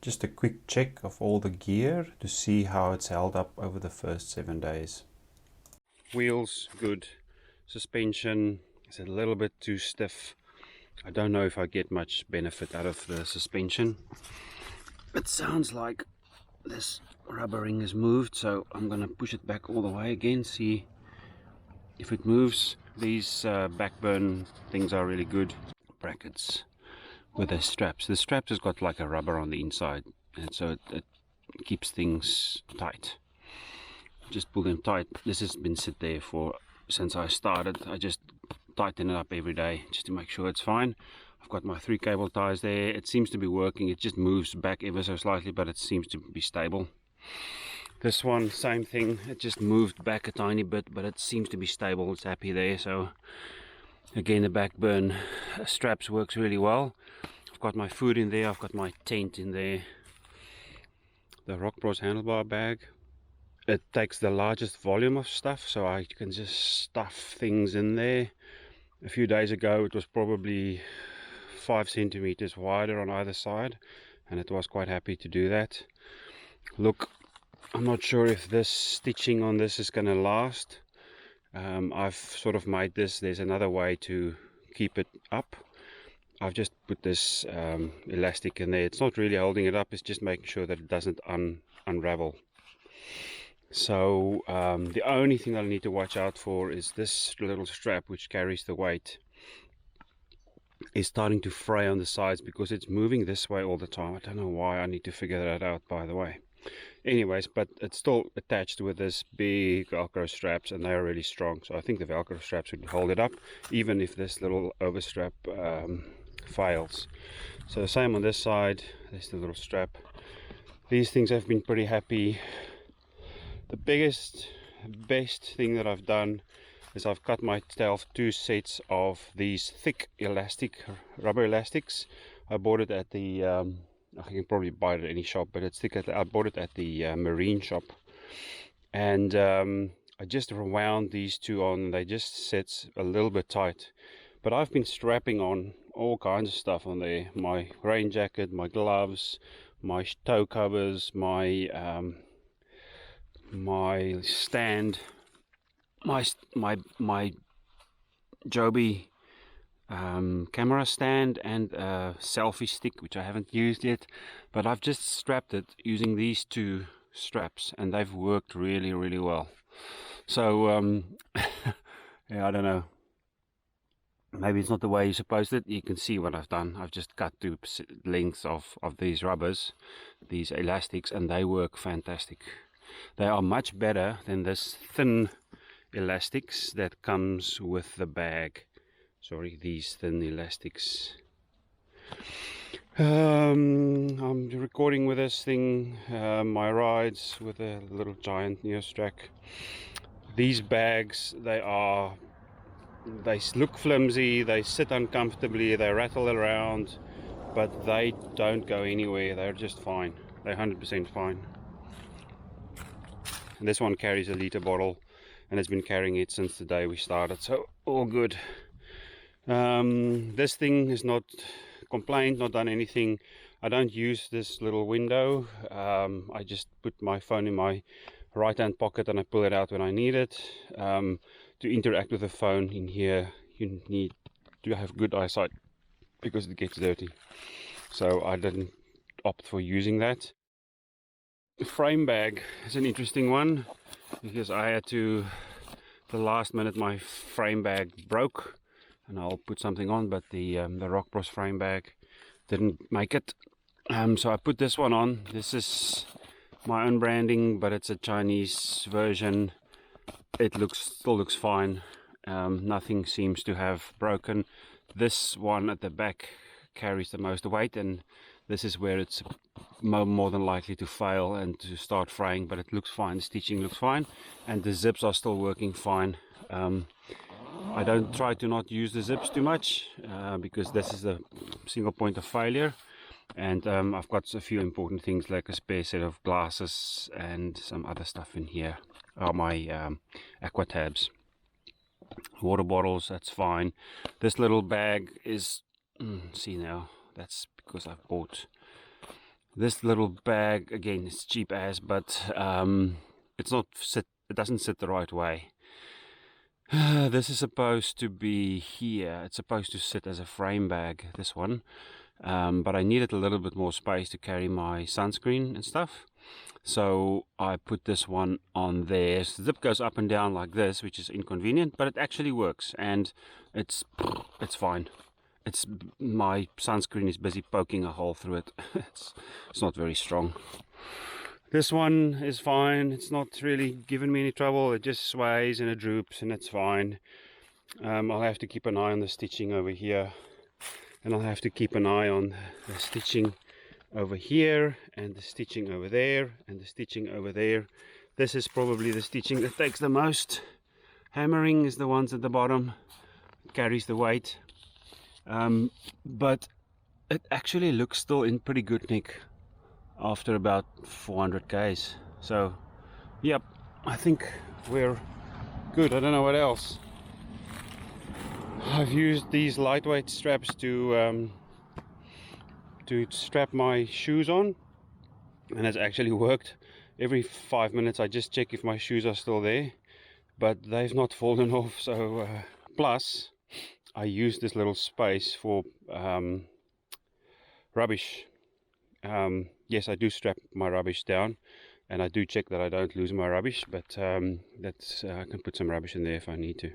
Just a quick check of all the gear to see how it's held up over the first 7 days. Wheels good, suspension is a little bit too stiff. I don't know if I get much benefit out of the suspension. It sounds like this rubber ring is moved, so I'm gonna push it back all the way again, see if it moves. These Backburn things are really good. Brackets with the straps. The straps has got like a rubber on the inside, and so it keeps things tight. Just pull them tight. This has been sit there for since I started. I just tighten it up every day just to make sure it's fine. I've got my 3 cable ties there. It seems to be working. It just moves back ever so slightly, but it seems to be stable. This one, same thing. It just moved back a tiny bit, but it seems to be stable. It's happy there. So again, the Backburn straps works really well. I've got my food in there. I've got my tent in there. The Rockbros handlebar bag. It takes the largest volume of stuff, so I can just stuff things in there. A few days ago it was probably 5 centimeters wider on either side, and it was quite happy to do that. Look, I'm not sure if this stitching on this is going to last. I've sort of made this, there's another way to keep it up. I've just put this elastic in there. It's not really holding it up, it's just making sure that it doesn't unravel. So the only thing I need to watch out for is this little strap which carries the weight is starting to fray on the sides because it's moving this way all the time. I don't know why. I need to figure that out, by the way. Anyways, but it's still attached with this big Velcro straps, and they are really strong. So I think the Velcro straps would hold it up even if this little overstrap fails. So same on this side. There's the little strap. These things have been pretty happy. The best thing that I've done is I've cut myself 2 sets of these thick rubber elastics. I bought it at the I can probably buy it at any shop, but it's thick. I bought it at the marine shop, and I just wound these 2 on. They just sit a little bit tight, but I've been strapping on all kinds of stuff on there: my rain jacket, my gloves, my toe covers, my stand, my Joby camera stand, and a selfie stick which I haven't used yet, but I've just strapped it using these 2 straps, and they've worked really well. So yeah, I don't know, maybe it's not the way you supposed it. You can see what I've done. I've just cut 2 lengths of these rubbers, these elastics, and they work fantastic. They are much better than this thin elastics that comes with the bag. Sorry, these thin elastics. I'm recording with this thing, my rides with a little giant Neostrack. These bags, they look flimsy, they sit uncomfortably, they rattle around, but they don't go anywhere. They're just fine. They're 100% fine. And this one carries a liter bottle, and it's been carrying it since the day we started, so all good. This thing is not complained, not done anything. I don't use this little window. I just put my phone in my right hand pocket and I pull it out when I need it. To interact with the phone in here, you need to have good eyesight because it gets dirty, so I didn't opt for using that. The frame bag is an interesting one because I had to, the last minute my frame bag broke, and I'll put something on, but the Rockbros frame bag didn't make it. So I put this one on. This is my own branding, but it's a Chinese version. It still looks fine. Nothing seems to have broken. This one at the back carries the most weight, and this is where it's more than likely to fail and to start fraying, but it looks fine. The stitching looks fine, and the zips are still working fine. I don't try to not use the zips too much because this is a single point of failure, and I've got a few important things like a spare set of glasses and some other stuff in here. Are my aqua tabs, water bottles, that's fine. This little bag is see now, that's because I've bought This little bag, again, it's cheap as, but it doesn't sit the right way. This is supposed to be here. It's supposed to sit as a frame bag, this one. But I needed a little bit more space to carry my sunscreen and stuff. So I put this one on there. So the zip goes up and down like this, which is inconvenient, but it actually works, and it's fine. My sunscreen is busy poking a hole through it. It's not very strong. This one is fine. It's not really giving me any trouble. It just sways and it droops, and it's fine. I'll have to keep an eye on the stitching over here, and I'll have to keep an eye on the stitching over here, and the stitching over there, and the stitching over there. This is probably the stitching that takes the most. Hammering is the ones at the bottom. It carries the weight. But it actually looks still in pretty good nick after about 400 k's. So yep, I think we're good. I don't know what else. I've used these lightweight straps to strap my shoes on, and it's actually worked. Every 5 minutes I just check if my shoes are still there, but they've not fallen off. So plus I use this little space for rubbish. Yes, I do strap my rubbish down, and I do check that I don't lose my rubbish, but I can put some rubbish in there if I need to.